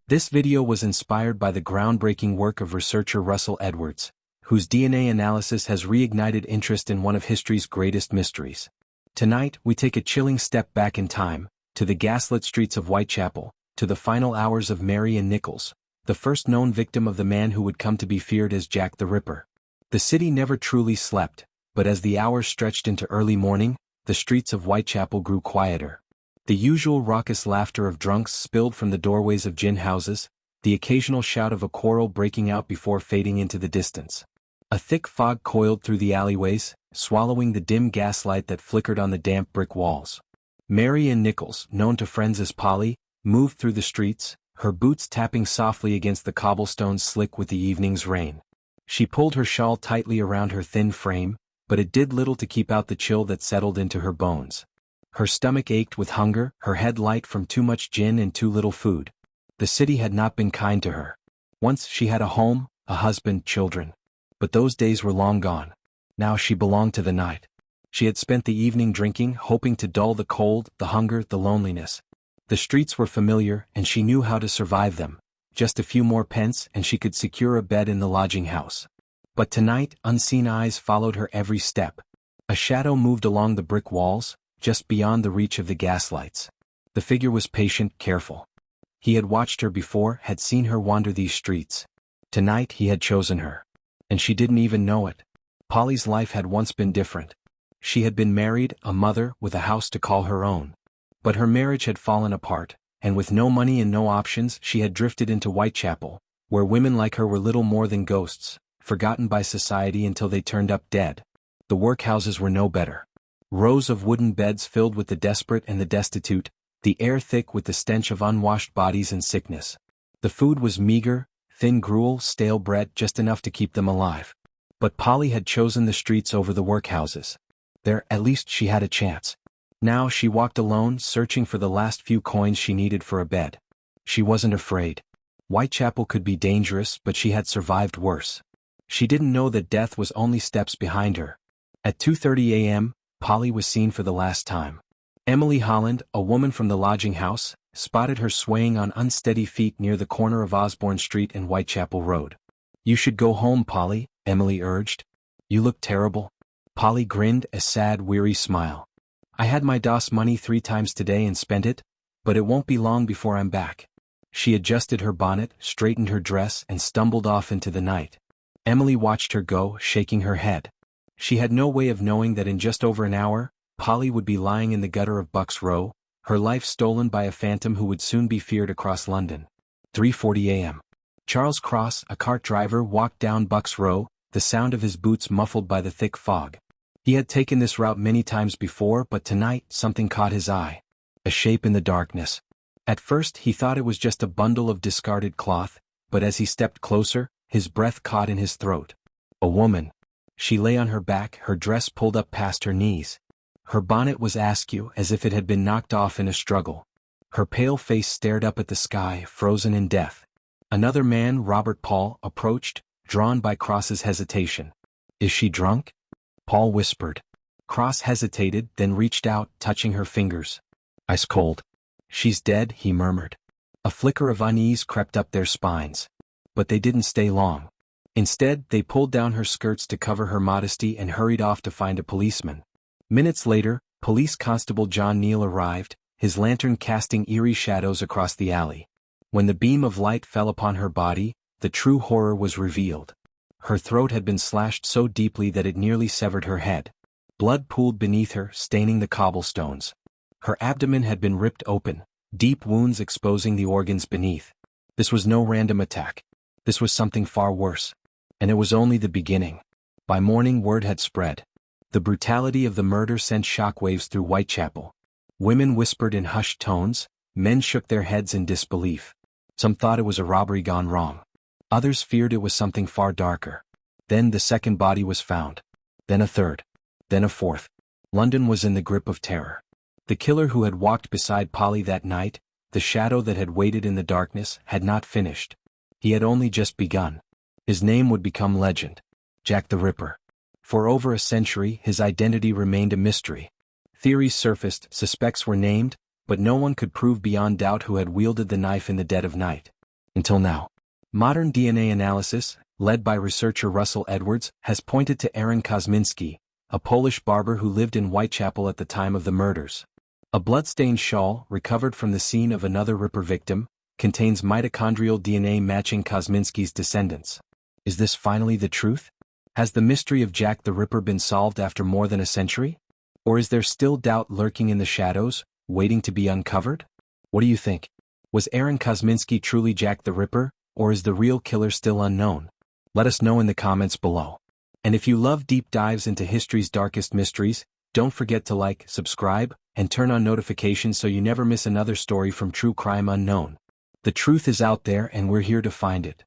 This video was inspired by the groundbreaking work of researcher Russell Edwards, whose DNA analysis has reignited interest in one of history's greatest mysteries. Tonight, we take a chilling step back in time, to the gaslit streets of Whitechapel, to the final hours of Mary Ann Nichols, the first known victim of the man who would come to be feared as Jack the Ripper. The city never truly slept, but as the hours stretched into early morning, the streets of Whitechapel grew quieter. The usual raucous laughter of drunks spilled from the doorways of gin houses, the occasional shout of a quarrel breaking out before fading into the distance. A thick fog coiled through the alleyways, swallowing the dim gaslight that flickered on the damp brick walls. Mary Ann Nichols, known to friends as Polly, moved through the streets, her boots tapping softly against the cobblestones slick with the evening's rain. She pulled her shawl tightly around her thin frame, but it did little to keep out the chill that settled into her bones. Her stomach ached with hunger, her head light from too much gin and too little food. The city had not been kind to her. Once she had a home, a husband, children. But those days were long gone. Now she belonged to the night. She had spent the evening drinking, hoping to dull the cold, the hunger, the loneliness. The streets were familiar, and she knew how to survive them. Just a few more pence and she could secure a bed in the lodging house. But tonight, unseen eyes followed her every step. A shadow moved along the brick walls, just beyond the reach of the gaslights. The figure was patient, careful. He had watched her before, had seen her wander these streets. Tonight he had chosen her. And she didn't even know it. Polly's life had once been different. She had been married, a mother, with a house to call her own. But her marriage had fallen apart, and with no money and no options she had drifted into Whitechapel, where women like her were little more than ghosts, forgotten by society until they turned up dead. The workhouses were no better. Rows of wooden beds filled with the desperate and the destitute, the air thick with the stench of unwashed bodies and sickness. The food was meager, thin gruel, stale bread, just enough to keep them alive. But Polly had chosen the streets over the workhouses. There, at least she had a chance. Now she walked alone, searching for the last few coins she needed for a bed. She wasn't afraid. Whitechapel could be dangerous, but she had survived worse. She didn't know that death was only steps behind her. At 2:30 a.m., Polly was seen for the last time. Emily Holland, a woman from the lodging house, spotted her swaying on unsteady feet near the corner of Osborne Street and Whitechapel Road. "You should go home, Polly," Emily urged. "You look terrible." Polly grinned, a sad, weary smile. "I had my DOS money 3 times today and spent it, but it won't be long before I'm back." She adjusted her bonnet, straightened her dress, and stumbled off into the night. Emily watched her go, shaking her head. She had no way of knowing that in just over an hour, Polly would be lying in the gutter of Bucks Row, her life stolen by a phantom who would soon be feared across London. 3:40 a.m. Charles Cross, a cart driver, walked down Bucks Row, the sound of his boots muffled by the thick fog. He had taken this route many times before, but tonight something caught his eye. A shape in the darkness. At first he thought it was just a bundle of discarded cloth, but as he stepped closer, his breath caught in his throat. A woman. She lay on her back, her dress pulled up past her knees. Her bonnet was askew, as if it had been knocked off in a struggle. Her pale face stared up at the sky, frozen in death. Another man, Robert Paul, approached, drawn by Cross's hesitation. "Is she drunk?" Paul whispered. Cross hesitated, then reached out, touching her fingers. "Ice cold." "She's dead," he murmured. A flicker of unease crept up their spines. But they didn't stay long. Instead, they pulled down her skirts to cover her modesty and hurried off to find a policeman. Minutes later, Police Constable John Neal arrived, his lantern casting eerie shadows across the alley. When the beam of light fell upon her body, the true horror was revealed. Her throat had been slashed so deeply that it nearly severed her head. Blood pooled beneath her, staining the cobblestones. Her abdomen had been ripped open, deep wounds exposing the organs beneath. This was no random attack. This was something far worse. And it was only the beginning. By morning, word had spread. The brutality of the murder sent shockwaves through Whitechapel. Women whispered in hushed tones, men shook their heads in disbelief. Some thought it was a robbery gone wrong. Others feared it was something far darker. Then the second body was found. Then a third. Then a fourth. London was in the grip of terror. The killer who had walked beside Polly that night, the shadow that had waited in the darkness, had not finished. He had only just begun. His name would become legend. Jack the Ripper. For over a century, his identity remained a mystery. Theories surfaced, suspects were named, but no one could prove beyond doubt who had wielded the knife in the dead of night. Until now. Modern DNA analysis, led by researcher Russell Edwards, has pointed to Aaron Kosminski, a Polish barber who lived in Whitechapel at the time of the murders. A blood-stained shawl, recovered from the scene of another Ripper victim, contains mitochondrial DNA matching Kosminski's descendants. Is this finally the truth? Has the mystery of Jack the Ripper been solved after more than a century? Or is there still doubt lurking in the shadows, waiting to be uncovered? What do you think? Was Aaron Kosminski truly Jack the Ripper, or is the real killer still unknown? Let us know in the comments below. And if you love deep dives into history's darkest mysteries, don't forget to like, subscribe, and turn on notifications so you never miss another story from True Crime Unknown. The truth is out there and we're here to find it.